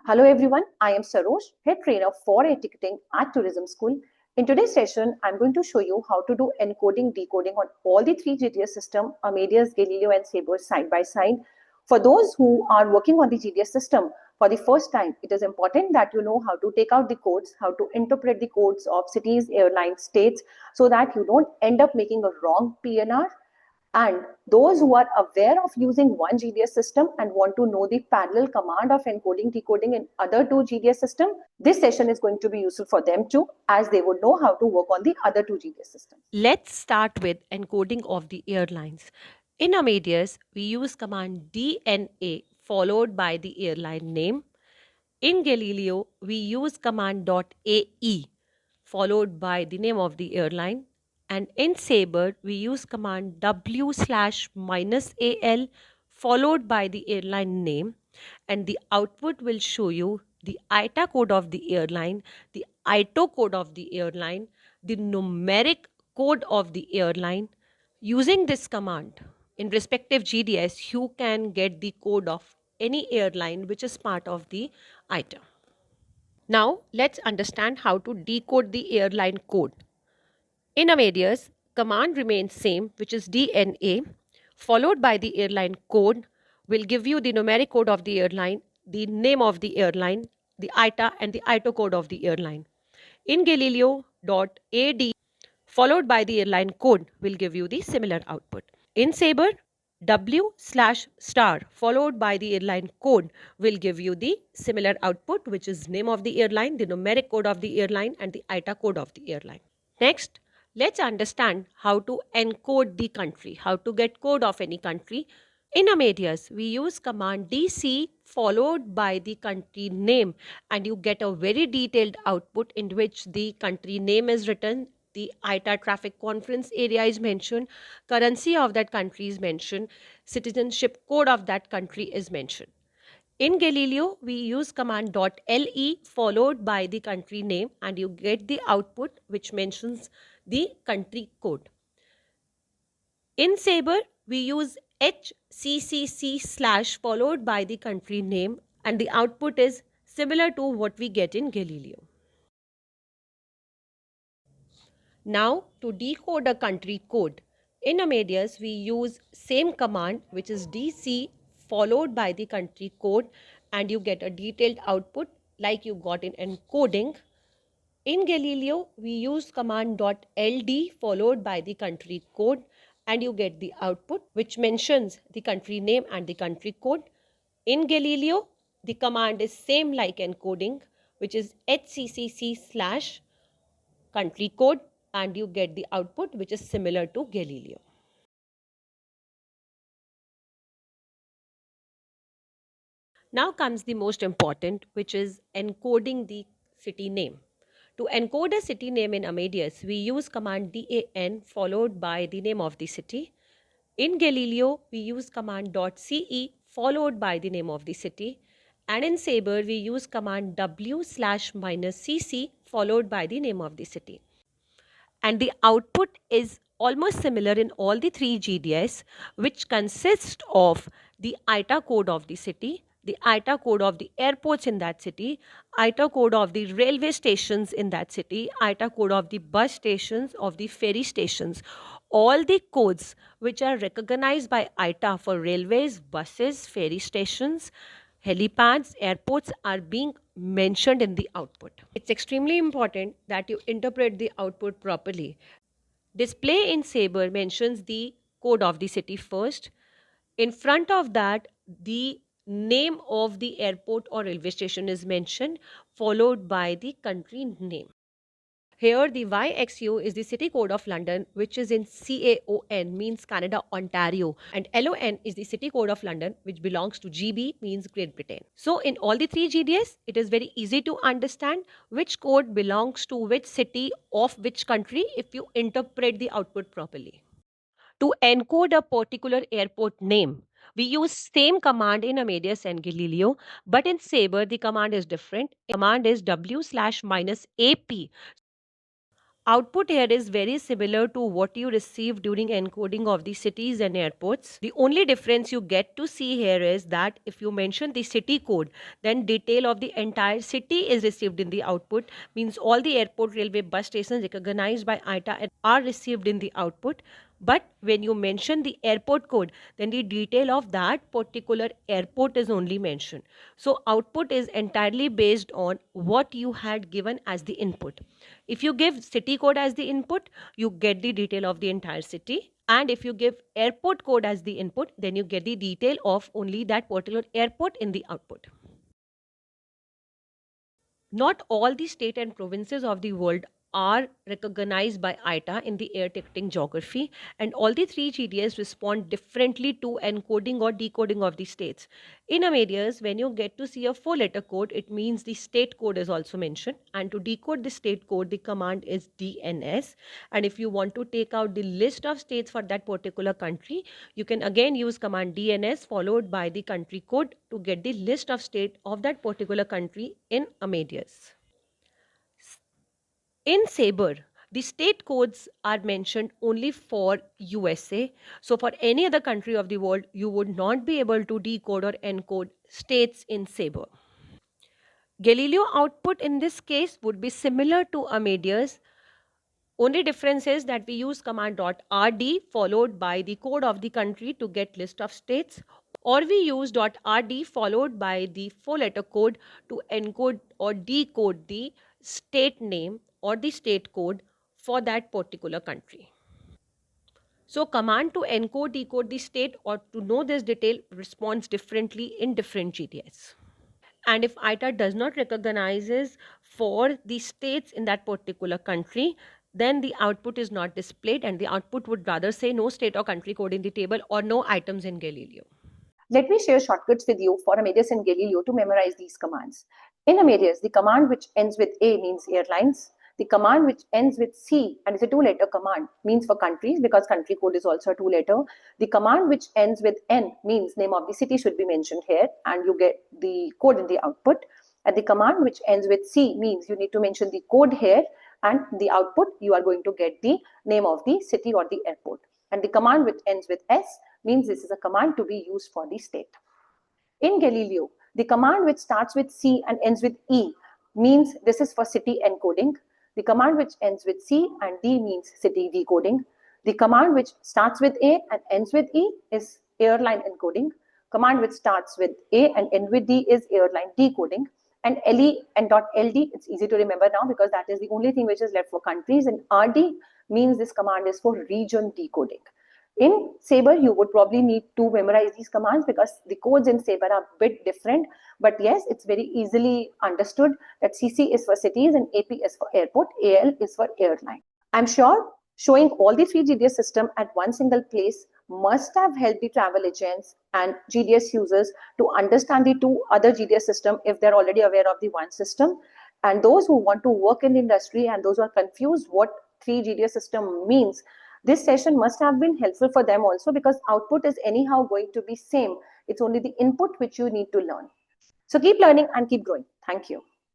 Hello everyone, I am Sarosh, head trainer for air ticketing at Tourism School. In today's session, I'm going to show you how to do encoding, decoding on all the three GDS system, Amadeus, Galileo and Sabre side by side. For those who are working on the GDS system for the first time, it is important that you know how to take out the codes, how to interpret the codes of cities, airlines, states, so that you don't end up making a wrong PNR. And those who are aware of using one GDS system and want to know the parallel command of encoding, decoding in other two GDS system, this session is going to be useful for them too, as they would know how to work on the other two GDS systems. Let's start with encoding of the airlines. In Amadeus, we use command DNA followed by the airline name. In Galileo, we use command .ae followed by the name of the airline. And in Sabre, we use command W/-AL followed by the airline name. And the output will show you the ITA code of the airline, the ITO code of the airline, the numeric code of the airline. Using this command in respective GDS, you can get the code of any airline which is part of the item. Now let's understand how to decode the airline code. In Amadeus, command remains same, which is DNA, followed by the airline code will give you the numeric code of the airline, the name of the airline, the ITA and the ITO code of the airline. In Galileo.AD, followed by the airline code will give you the similar output. In Sabre, W/* followed by the airline code will give you the similar output, which is name of the airline, the numeric code of the airline and the ITA code of the airline. Next, let's understand how to encode the country, how to get code of any country. In Amadeus, we use command DC followed by the country name, and you get a very detailed output in which the country name is written, the ITA traffic conference area is mentioned, currency of that country is mentioned, citizenship code of that country is mentioned. In Galileo, we use command .le followed by the country name, and you get the output which mentions the country code. In Sabre, we use HCCC/ followed by the country name, and the output is similar to what we get in Galileo. Now, to decode a country code, in Amadeus, we use same command, which is DC followed by the country code, and you get a detailed output like you got in encoding. In Galileo, we use command .ld followed by the country code, and you get the output which mentions the country name and the country code. In Galileo, the command is same like encoding, which is HCCC/ country code, and you get the output which is similar to Galileo. Now comes the most important, which is encoding the city name. To encode a city name in Amadeus, we use command DAN followed by the name of the city. In Galileo, we use command .ce followed by the name of the city. And in Sabre, we use command W/-CC followed by the name of the city. And the output is almost similar in all the three GDS, which consists of the ITA code of the city, the ITA code of the airports in that city, ITA code of the railway stations in that city, ITA code of the bus stations, of the ferry stations. All the codes which are recognized by ITA for railways, buses, ferry stations, helipads, airports are being mentioned in the output. It's extremely important that you interpret the output properly. Display in Sabre mentions the code of the city first. In front of that, the name of the airport or railway station is mentioned, followed by the country name. Here, the YXU is the city code of London, which is in CAON, means Canada, Ontario. And LON is the city code of London, which belongs to GB, means Great Britain. So, in all the three GDS, it is very easy to understand which code belongs to which city of which country if you interpret the output properly. To encode a particular airport name, we use same command in Amadeus and Galileo, but in Sabre, the command is different. The command is W/-AP. Output here is very similar to what you receive during encoding of the cities and airports. The only difference you get to see here is that if you mention the city code, then detail of the entire city is received in the output, means all the airport, railway, bus stations recognized by ITA are received in the output. But when you mention the airport code, then the detail of that particular airport is only mentioned. So output is entirely based on what you had given as the input. If you give city code as the input, you get the detail of the entire city. And if you give airport code as the input, then you get the detail of only that particular airport in the output. Not all the state and provinces of the world are recognized by ITA in the air ticketing geography, and all the three GDS respond differently to encoding or decoding of the states. In Amadeus, when you get to see a 4-letter code, it means the state code is also mentioned, and to decode the state code, the command is DNS. And if you want to take out the list of states for that particular country, you can again use command DNS followed by the country code to get the list of state of that particular country in Amadeus. In Sabre, the state codes are mentioned only for USA. So for any other country of the world, you would not be able to decode or encode states in Sabre. Galileo output in this case would be similar to Amadeus. Only difference is that we use command .rd followed by the code of the country to get list of states, or we use .rd followed by the 4-letter code to encode or decode the state name or the state code for that particular country. So command to encode, decode the state or to know this detail responds differently in different GDS. And if ITA does not recognizes for the states in that particular country, then the output is not displayed, and the output would rather say no state or country code in the table or no items in Galileo. Let me share shortcuts with you for Amadeus and Galileo to memorize these commands. In Amadeus, the command which ends with A means airlines. The command which ends with C and is a 2-letter command means for countries, because country code is also a 2-letter. The command which ends with N means name of the city should be mentioned here, and you get the code in the output. And the command which ends with C means you need to mention the code here, and the output you are going to get the name of the city or the airport. And the command which ends with S means this is a command to be used for the state. In Galileo, the command which starts with C and ends with E means this is for city encoding. The command which ends with C and D means city decoding. The command which starts with A and ends with E is airline encoding. Command which starts with A and ends with D is airline decoding. And LE and .LD, it's easy to remember now because that is the only thing which is left for countries. And RD means this command is for region decoding. In Sabre, you would probably need to memorize these commands because the codes in Sabre are a bit different. But yes, it's very easily understood that CC is for cities and AP is for airport, AL is for airline. I'm sure showing all the three GDS systems at one single place must have helped the travel agents and GDS users to understand the two other GDS systems if they're already aware of the one system. And those who want to work in the industry and those who are confused what three GDS system means, this session must have been helpful for them also, because output is anyhow going to be same. It's only the input which you need to learn. So keep learning and keep growing. Thank you.